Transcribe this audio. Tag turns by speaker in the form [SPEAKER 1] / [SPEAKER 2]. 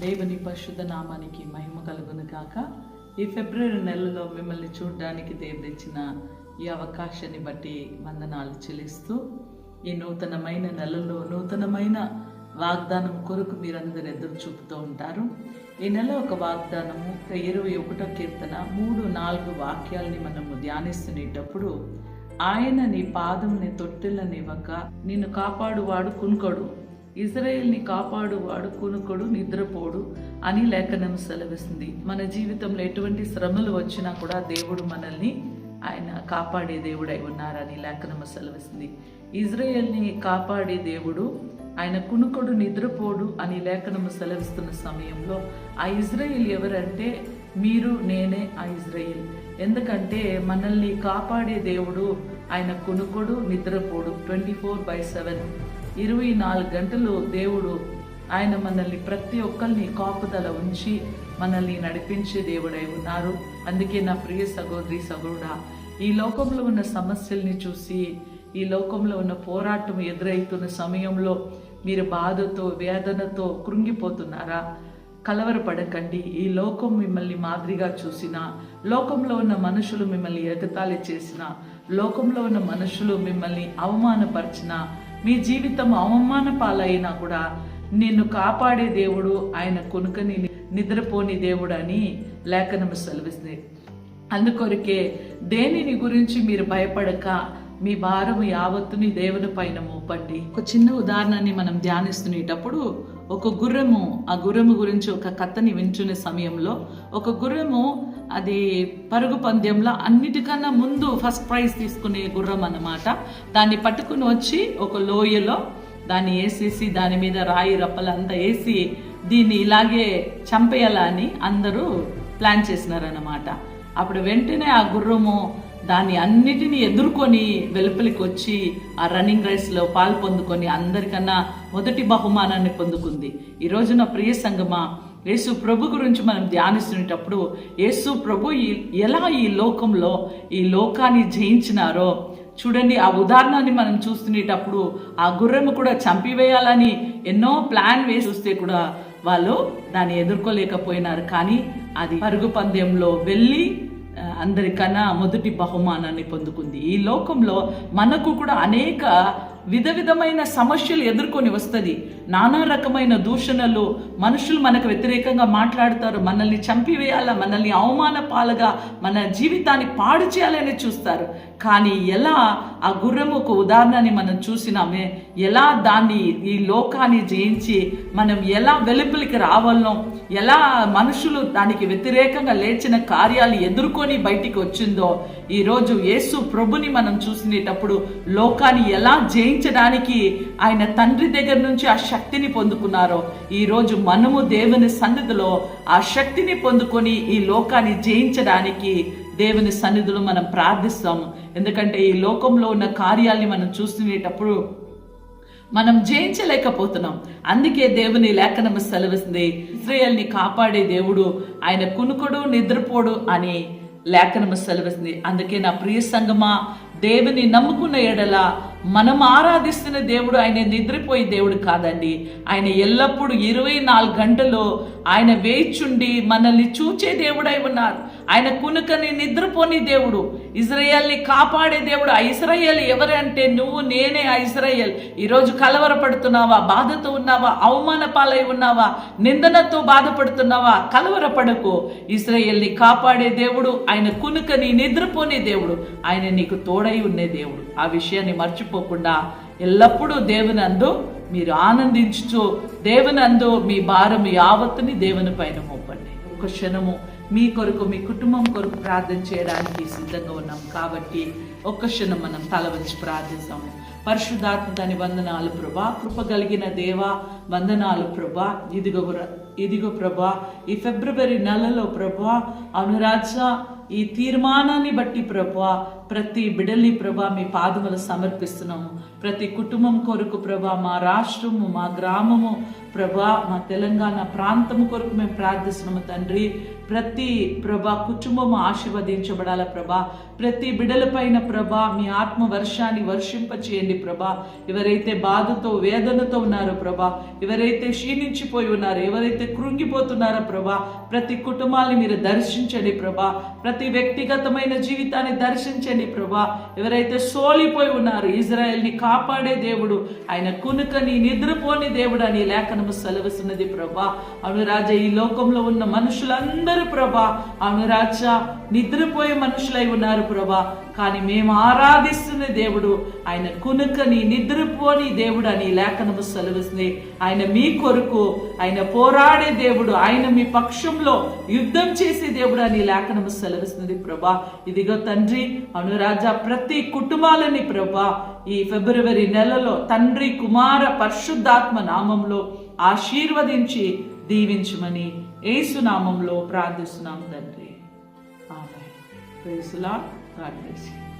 [SPEAKER 1] దేవుని పరిశుద్ధ నామానికి మహిమ కలుగును గాక. ఈ ఫిబ్రవరి నెలలో మిమ్మల్ని చూడడానికి దేవుడిచ్చిన ఈ అవకాశాన్ని బట్టి వందనాలు చెల్లిస్తూ, ఈ నూతనమైన నెలలో నూతనమైన వాగ్దానం కొరకు మీరందరూ ఎదురు చూపుతూ ఉంటారు. ఈ నెల ఒక వాగ్దానము 21వ కీర్తన 3-4 వాక్యాలని మనము ధ్యానిస్తునేటప్పుడు, ఆయన నీ పాదముని తొట్టిల్లనివ్వక నిన్ను కాపాడువాడు కునుకొడు, ఇజ్రాయేల్ని కాపాడువాడు కునుకొడు నిద్రపోడు అని లేఖనం సెలవిస్తుంది. మన జీవితంలో ఎటువంటి శ్రమలు వచ్చినా కూడా దేవుడు మనల్ని ఆయన కాపాడే దేవుడై ఉన్నారని లేఖనం సెలవిస్తుంది. ఇజ్రాయేల్ని కాపాడే దేవుడు ఆయన కునుకొడు నిద్రపోడు అని లేఖనము సెలవిస్తున్న సమయంలో ఆ ఇజ్రాయేల్ ఎవరంటే మీరు నేనే ఆ ఇజ్రాయేల్. ఎందుకంటే మనల్ని కాపాడే దేవుడు ఆయన కునుకొడు నిద్రపోడు. 24/7 24 గంటలు దేవుడు ఆయన మనల్ని ప్రతి ఒక్కరిని కాపుదల ఉంచి మనల్ని నడిపించే దేవుడై ఉన్నారు. అందుకే నా ప్రియ సహోదరి సహోదరుడా, ఈ లోకంలో ఉన్న సమస్యల్ని చూసి, ఈ లోకంలో ఉన్న పోరాటం ఎదురవుతున్న సమయంలో మీరు బాధతో వేదనతో కృంగిపోతున్నారా? కలవరపడకండి. ఈ లోకం మిమ్మల్ని మాదిరిగా చూసినా, లోకంలో ఉన్న మనుషులు మిమ్మల్ని ఎగతాళి చేసినా, లోకంలో ఉన్న మనుషులు మిమ్మల్ని అవమానపరిచినా, మీ జీవితం అవమాన పాలైనా కూడా నిన్ను కాపాడే దేవుడు ఆయన కొనుకని నిద్రపోని దేవుడు అని లేఖనం సెలవిస్తుంది. అందుకొరకే దేనిని గురించి మీరు భయపడక మీ భారము యావత్తుని దేవుని పైన మోపండి. ఒక చిన్న ఉదాహరణని మనం ధ్యానిస్తునేటప్పుడు, ఒక గుర్రము, ఆ గుర్రము గురించి ఒక కథని వింటున్న సమయంలో, ఒక గుర్రము అది పరుగు పందెంలో అన్నిటికన్నా ముందు ఫస్ట్ ప్రైజ్ తీసుకునే గుర్రం అన్నమాట. దాన్ని పట్టుకుని వచ్చి ఒక లోయలో దాన్ని వేసేసి దాని మీద రాయి రప్పలంతా వేసి దీన్ని ఇలాగే చంపేయాలని అందరూ ప్లాన్ చేసినారన్నమాట. అప్పుడు వెంటనే ఆ గుర్రము దాన్ని అన్నిటినీ ఎదుర్కొని వెలుపలికి వచ్చి ఆ రన్నింగ్ రేస్లో పాలు పొందుకొని అందరికన్నా మొదటి బహుమానాన్ని పొందుకుంది. ఈ రోజున ప్రియ సంగమా, యేసు ప్రభు గురించి మనం ధ్యానిస్తున్నప్పుడు, యేసు ప్రభు ఎలా ఈ లోకంలో ఈ లోకాన్ని జయించినారో చూడండి. ఆ ఉదాహరణని మనం చూస్తునేటప్పుడు ఆ గుర్రము కూడా చంపివేయాలని ఎన్నో ప్లాన్ వేసి చూస్తే కూడా వాళ్ళు దాన్ని ఎదుర్కోలేకపోయినారు. కానీ అది పరుగు పందెంలో వెళ్ళి అందరికన్నా మొదటి బహుమానాన్ని పొందుకుంది. ఈ లోకంలో మనకు కూడా అనేక విధమైన సమస్యలు ఎదుర్కొని వస్తుంది. నానా రకమైన దూషణలు, మనుషులు మనకు వ్యతిరేకంగా మాట్లాడతారు, మనల్ని చంపివేయాల, మనల్ని అవమాన పాలుగా మన జీవితాన్ని పాడు చేయాలని చూస్తారు. కానీ ఎలా ఆ గుర్రము ఒక ఉదాహరణని మనం చూసినామే, ఎలా దాన్ని ఈ లోకాన్ని జయించి మనం ఎలా వెలుపలికి రావాలనో, ఎలా మనుషులు దానికి వ్యతిరేకంగా లేచిన కార్యాలు ఎదుర్కొని బయటికి వచ్చిందో, ఈరోజు యేసు ప్రభుని మనం చూసినప్పుడు లోకాన్ని ఎలా జయించడానికి ఆయన తండ్రి దగ్గర నుంచి ఆ శక్తిని పొందుకున్నారో, ఈరోజు మనము దేవుని సన్నిధిలో ఆ శక్తిని పొందుకొని ఈ లోకాన్ని జయించడానికి దేవుని సన్నిధిలో మనం ప్రార్థిస్తాము. ఎందుకంటే ఈ లోకంలో ఉన్న కార్యాల్ని మనం చూస్తునేటప్పుడు మనం జయించలేకపోతున్నాం. అందుకే దేవుని లేఖనం సెలవిస్తుంది, ఇశ్రాయేల్ని కాపాడే దేవుడు ఆయన కునుకొడు నిద్రపోడు అని లేఖనము సెలవిస్తుంది. అందుకే నా ప్రియ సంగమా, దేవుని నమ్ముకున్న ఎడల మనం ఆరాధిస్తున్న దేవుడు ఆయన నిద్రపోయే దేవుడు కాదండి. ఆయన ఎల్లప్పుడూ 24 గంటలు ఆయన వేచుండి మనల్ని చూచే దేవుడై ఉన్నారు. ఆయన కునుకని నిద్రపోని దేవుడు, ఇజ్రాయేల్ని కాపాడే దేవుడు. ఆ ఇజ్రాయేల్ ఎవరంటే నువ్వు నేనే ఆ ఇజ్రాయేల్. ఈరోజు కలవరపడుతున్నావా? బాధతో ఉన్నావా? అవమాన పాలై ఉన్నావా? నిందనతో బాధపడుతున్నావా? కలవరపడకు. ఇజ్రాయేల్ని కాపాడే దేవుడు ఆయన కునుకని నిద్రపోని దేవుడు. ఆయన నీకు తోడై ఉండే దేవుడు. ఆ విషయాన్ని మర్చిపోకుండా ఎల్లప్పుడూ దేవునందు మీరు ఆనందించుచు, దేవునందు మీ భారం యావత్తుని దేవుని పైన మోపండి. ఒక క్షణము మీ కొరకు, మీ కుటుంబం కొరకు ప్రార్థన చేయడానికి సిద్ధంగా ఉన్నాం. కాబట్టి ఒక్క క్షణం మనం తల వంచి ప్రార్థిస్తాము. పరిశుద్ధాత్మ తండ్రి వందనాలు ప్రభా, కృప కలిగిన దేవా వందనాలు ప్రభా. ఇదిగో ప్రభా, ఈ ఫిబ్రవరి నెలలో ప్రభా అనురాజ ఈ తీర్మానాన్ని బట్టి ప్రభా ప్రతి బిడ్డల్ని ప్రభా మీ పాదములు సమర్పిస్తున్నాము. ప్రతి కుటుంబం కొరకు ప్రభా, మా రాష్ట్రము, మా గ్రామము ప్రభా మా తెలంగాణ ప్రాంతం కొరకు మేము ప్రార్థిస్తున్నాము తండ్రి. ప్రతి ప్రభా కుటుంబము ఆశీర్వదించబడాల ప్రభా. ప్రతి బిడలపైన ప్రభా మీ ఆత్మ వర్షాన్ని వర్షింపచేయండి ప్రభా. ఎవరైతే బాధతో వేదనతో ఉన్నారో ప్రభా, ఎవరైతే క్షీణించిపోయి ఉన్నారో, ఎవరైతే కృంగిపోతున్నారో ప్రభా, ప్రతి కుటుంబాన్ని మీరు దర్శించండి ప్రభా. ప్రతి వ్యక్తిగతమైన జీవితాన్ని దర్శించండి ప్రభా. ఎవరైతే సోలిపోయి ఉన్నారు, ఇజ్రాయెల్ని కాపాడే దేవుడు, ఆయన కునుకని నిద్రపోని దేవుడు అని లేఖనము సెలవుస్తున్నది ప్రభా. అవును రాజా, ఈ లోకంలో ఉన్న మనుషులందరూ ప్రభా, అవును రాజా, నిద్రపోయే మనుషులై ఉన్నారు ప్రభా. కానీ మేము ఆరాధిస్తున్న దేవుడు ఆయన కునుకని నిద్రపోని దేవుడు అని లేఖనము సెలవుస్తుంది. ఆయన మీ కొరకు ఆయన పోరాడే దేవుడు, ఆయన మీ పక్షంలో యుద్ధం చేసే దేవుడు అని లేఖనము సెలవుస్తుంది ప్రభా. ఇదిగో తండ్రి, అవును రాజా, ప్రతి కుటుంబాలని ప్రభా ఈ ఫిబ్రవరి నెలలో తండ్రి కుమార పరిశుద్ధాత్మ నామంలో ఆశీర్వదించి దీవించమని యేసు నామంలో ప్రార్థిస్తున్నాం తండ్రి. ఆమేన్. Praise the Lord. God bless you.